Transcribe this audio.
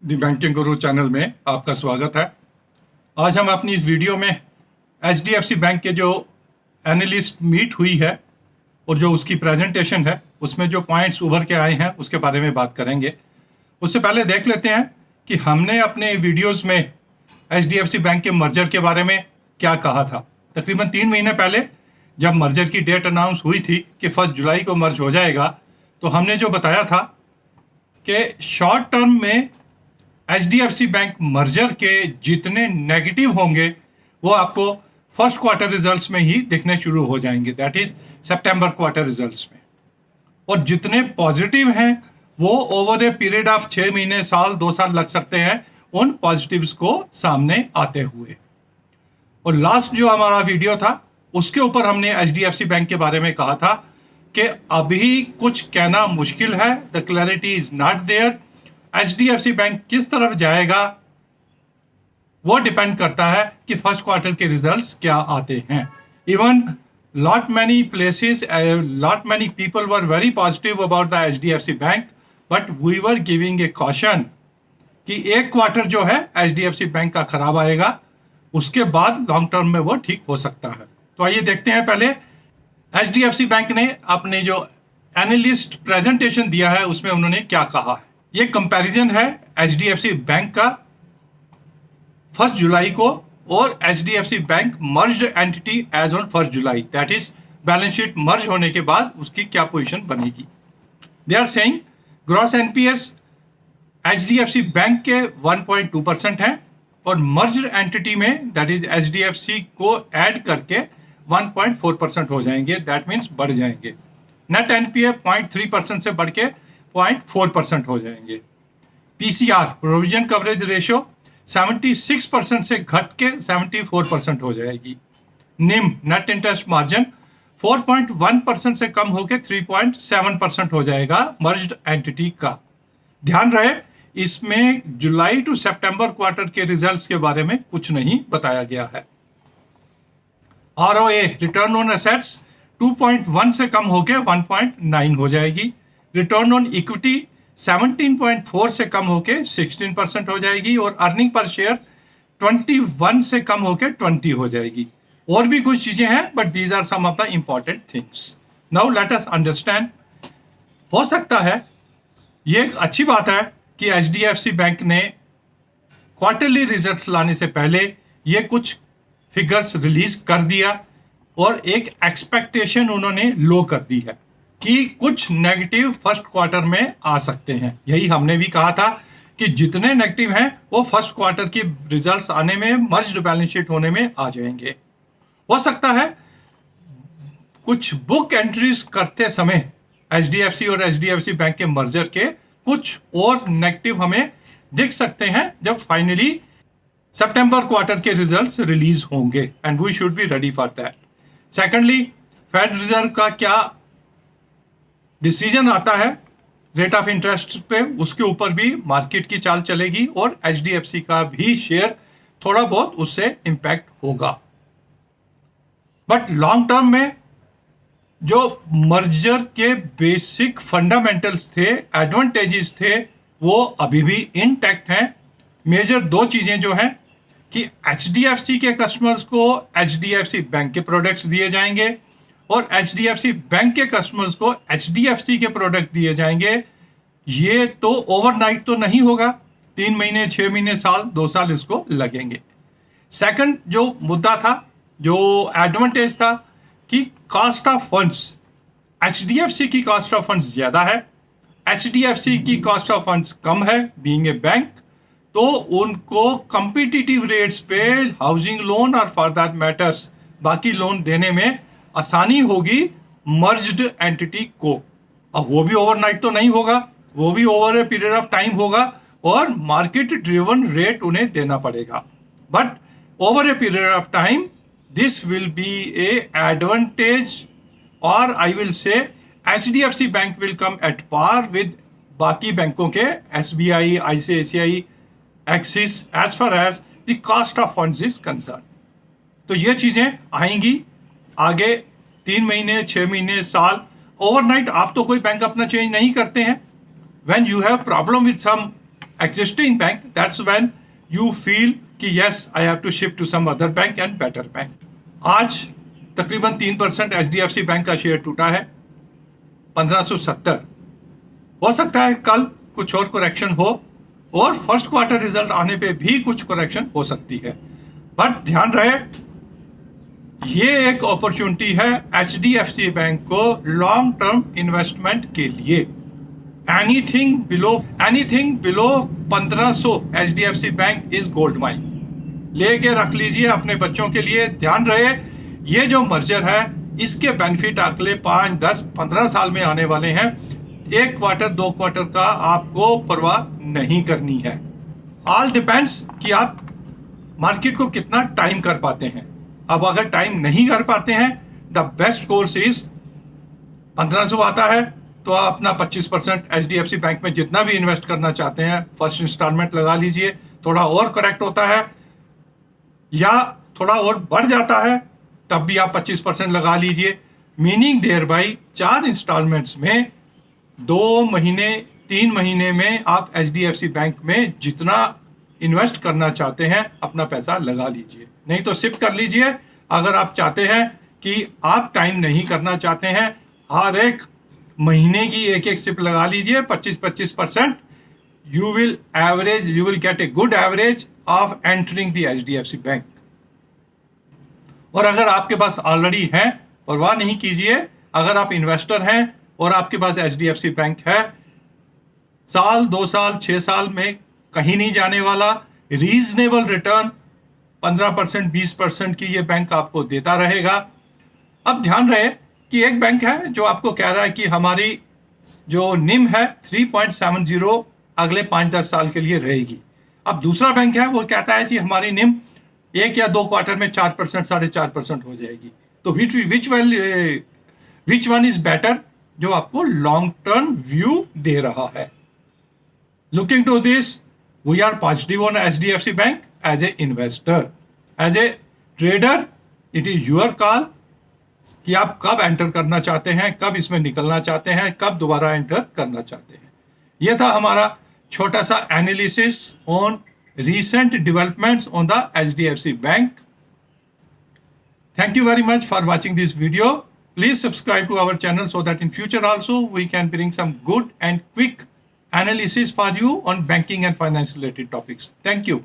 दी banking गुरु channel में आपका स्वागत है। आज हम अपनी इस वीडियो में एचडीएफसी बैंक के जो एनालिस्ट मीट हुई है और जो उसकी प्रेजेंटेशन है उसमें जो पॉइंट्स उभर के आए हैं उसके बारे में बात करेंगे। उससे पहले देख लेते हैं कि हमने अपने वीडियोस में एचडीएफसी बैंक के मर्जर के बारे में क्या कहा था। तकरीबन 3 महीने पहले जब मर्जर की डेट अनाउंस हुई थी कि 1 जुलाई को मर्ज हो जाएगा, तो हमने जो बताया था कि शॉर्ट टर्म में एचडीएफसी बैंक मर्जर के जितने नेगेटिव होंगे वो आपको फर्स्ट क्वार्टर रिजल्ट्स में ही दिखने शुरू हो जाएंगे, that is September quarter results में। और जितने पॉजिटिव हैं वो ओवर ए पीरियड ऑफ 6 महीने, साल, 2 साल लग सकते हैं उन पॉजिटिव्स को सामने आते हुए। और लास्ट जो हमारा वीडियो था उसके ऊपर हमने एचडीएफसी बैंक के बारे में कहा था कि अभी कुछ कहना मुश्किल है, the clarity is not there. HDFC bank किस तरफ जाएगा वो डिपेंड करता है कि फर्स्ट क्वार्टर के रिजल्ट्स क्या आते हैं। Even lot many places, lot many people were very positive about the HDFC Bank, but we were giving a caution कि एक क्वार्टर जो है HDFC बैंक का खराब आएगा, उसके बाद लॉन्ग टर्म में वो ठीक हो सकता है। तो आइए देखते हैं पहले HDFC बैंक ने अपने जो एनालिस्ट प्रेजेंटेशन दिया है उसमें उन्होंने क्या कहा है। ये कंपैरिजन है HDFC बैंक का 1 जुलाई को और HDFC bank merged entity as on 1 जुलाई, that is balance sheet merge होने के बाद उसकी क्या पोजीशन बनेगी। They are saying gross NPS HDFC bank के 1.2% है और मर्ज्ड एंटिटी में दैट इज एचडीएफसी को ऐड करके 1.4% हो जाएंगे, दैट मीन्स बढ़ जाएंगे। नेट एनपीए 0.3% से बढ़ के 0.4% हो जाएंगे। पीसीआर प्रोविजन कवरेज रेशियो 76% से घट के 74% हो जाएगी। निम नेट इंटरेस्ट मार्जिन 4.1% से कम होकर 3.7% हो जाएगा मर्ज्ड एंटिटी का। ध्यान रहे इसमें जुलाई टू सितंबर क्वार्टर के रिजल्ट्स के बारे में कुछ नहीं बताया गया है। आरओए रिटर्न ऑन एसेट्स 2.1 से कम होकर 1.9 हो जाएगी। रिटर्न ऑन इक्विटी 17.4 से कम होके 16% हो जाएगी और अर्निंग पर शेयर 21 से कम होके 20 हो जाएगी। और भी कुछ चीजें हैं but these are some of the important things. Now let us understand. हो सकता है ये एक अच्छी बात है कि एचडीएफसी बैंक ने क्वार्टरली रिजल्ट्स लाने से पहले ये कुछ फिगर्स रिलीज कर दिया और एक एक्सपेक्टेशन उन्होंने लो कर दी है कि कुछ नेगेटिव फर्स्ट क्वार्टर में आ सकते हैं। यही हमने भी कहा था कि जितने नेगेटिव हैं वो फर्स्ट क्वार्टर की रिजल्ट्स आने में, मर्ज्ड बैलेंस शीट होने में आ जाएंगे। हो सकता है कुछ बुक एंट्रीज करते समय एचडीएफसी और एचडीएफसी बैंक के मर्जर के कुछ और नेगेटिव हमें दिख सकते हैं जब फाइनली सितंबर क्वार्टर के रिजल्ट्स रिलीज होंगे and we should be ready for that. Secondly, Fed reserve का क्या डिसीजन आता है रेट ऑफ इंटरेस्ट पे, उसके ऊपर भी मार्केट की चाल चलेगी और एचडीएफसी का भी शेयर थोड़ा बहुत उससे इंपैक्ट होगा। बट लॉन्ग टर्म में जो मर्जर के बेसिक फंडामेंटल्स थे, एडवांटेजेस थे, वो अभी भी इंटैक्ट हैं। मेजर 2 चीजें जो हैं कि एचडीएफसी के कस्टमर्स को एचडीएफसी बैंक के प्रोडक्ट्स दिए जाएंगे और एचडीएफसी बैंक के कस्टमर्स को एचडीएफसी के प्रोडक्ट दिए जाएंगे। ये तो ओवरनाइट तो नहीं होगा, 3 महीने, 6 महीने, साल, 2 साल इसको लगेंगे। सेकंड जो मुद्दा था, जो एडवांटेज था कि कॉस्ट ऑफ फंड्स, एचडीएफसी की कॉस्ट ऑफ फंड्स ज्यादा है, एचडीएफसी की कॉस्ट ऑफ फंड्स कम है बीइंग ए बैंक, तो उनको कंपिटिटिव रेट्स पे हाउसिंग लोन और फॉर दैट मैटर्स बाकी लोन देने में आसानी होगी मर्ज्ड एंटिटी को। अब वो भी ओवरनाइट तो नहीं होगा, वो भी over a period of time होगा और मार्केट ड्रिवन रेट उन्हें देना पड़ेगा। But over a period of time this will be a advantage और I will say HDFC bank will come at par with बाकी बैंकों के, SBI, ICICI, Axis, as far as the cost of funds is concern. तो ये चीजें आएंगी आगे 3 महीने, 6 महीने, साल। ओवरनाइट आप तो कोई बैंक अपना चेंज नहीं करते हैं। When you have problem with some existing bank, that's when you feel कि yes, I have to shift to some other bank and better bank. आज तकरीबन 3% HDFC बैंक का शेयर टूटा है 1570। हो सकता है कल कुछ और करेक्शन हो और फर्स्ट क्वार्टर रिजल्ट आने पे भी कुछ करेक्शन हो सकती है, बट ध्यान रहे ये एक अपॉर्चुनिटी है HDFC बैंक को लॉन्ग टर्म इन्वेस्टमेंट के लिए। Anything below 1500 HDFC bank is gold mine. लेके रख लीजिए अपने बच्चों के लिए। ध्यान रहे ये जो मर्जर है इसके बेनिफिट अगले 5, 10, 15 साल में आने वाले हैं। 1 क्वार्टर 2 क्वार्टर का आपको परवाह नहीं करनी है। ऑल डिपेंड्स कि आप मार्केट को कितना टाइम कर पाते हैं। अब अगर टाइम नहीं कर पाते हैं, द बेस्ट कोर्स इज 1500 आता है तो आप अपना 25% HDFC बैंक में जितना भी इन्वेस्ट करना चाहते हैं फर्स्ट इंस्टॉलमेंट लगा लीजिए। थोड़ा और करेक्ट होता है या थोड़ा और बढ़ जाता है तब भी आप 25% लगा लीजिए। मीनिंग देयर बाई 4 इंस्टॉलमेंट्स में 2 महीने 3 महीने में आप HDFC बैंक में जितना इन्वेस्ट करना चाहते हैं अपना पैसा लगा लीजिए, नहीं तो शिफ्ट कर लीजिए। अगर आप चाहते हैं कि आप टाइम नहीं करना चाहते हैं, हर एक महीने की एक सिप लगा लीजिए 25% you will get a good average of entering the HDFC bank. और अगर आपके पास ऑलरेडी है परवाह नहीं कीजिए। अगर आप इन्वेस्टर हैं और आपके पास HDFC बैंक है, साल 2 साल 6 साल में कहीं नहीं जाने वाला। रीजनेबल रिटर्न 15% 20% की ये बैंक आपको देता रहेगा। अब ध्यान रहे कि एक बैंक है जो आपको कह रहा है कि हमारी जो निम है 3.70 अगले 5-10 साल के लिए रहेगी। अब दूसरा बैंक है वो कहता है कि हमारी निम 1 या 2 क्वार्टर में 4% 4.5% हो जाएगी। तो विच वन इज बेटर, जो आपको लॉन्ग टर्म व्यू दे रहा है। Looking to this we are positive on HDFC bank as a investor. As a trader it is your call कि आप कब एंटर करना चाहते हैं, कब इसमें निकलना चाहते हैं, कब दोबारा एंटर करना चाहते हैं। यह था हमारा छोटा सा analysis on recent developments on the HDFC Bank. Thank you very much for watching this video. Please subscribe to our channel so that in future also we can bring some good and quick analysis for you on banking and finance related topics. Thank you.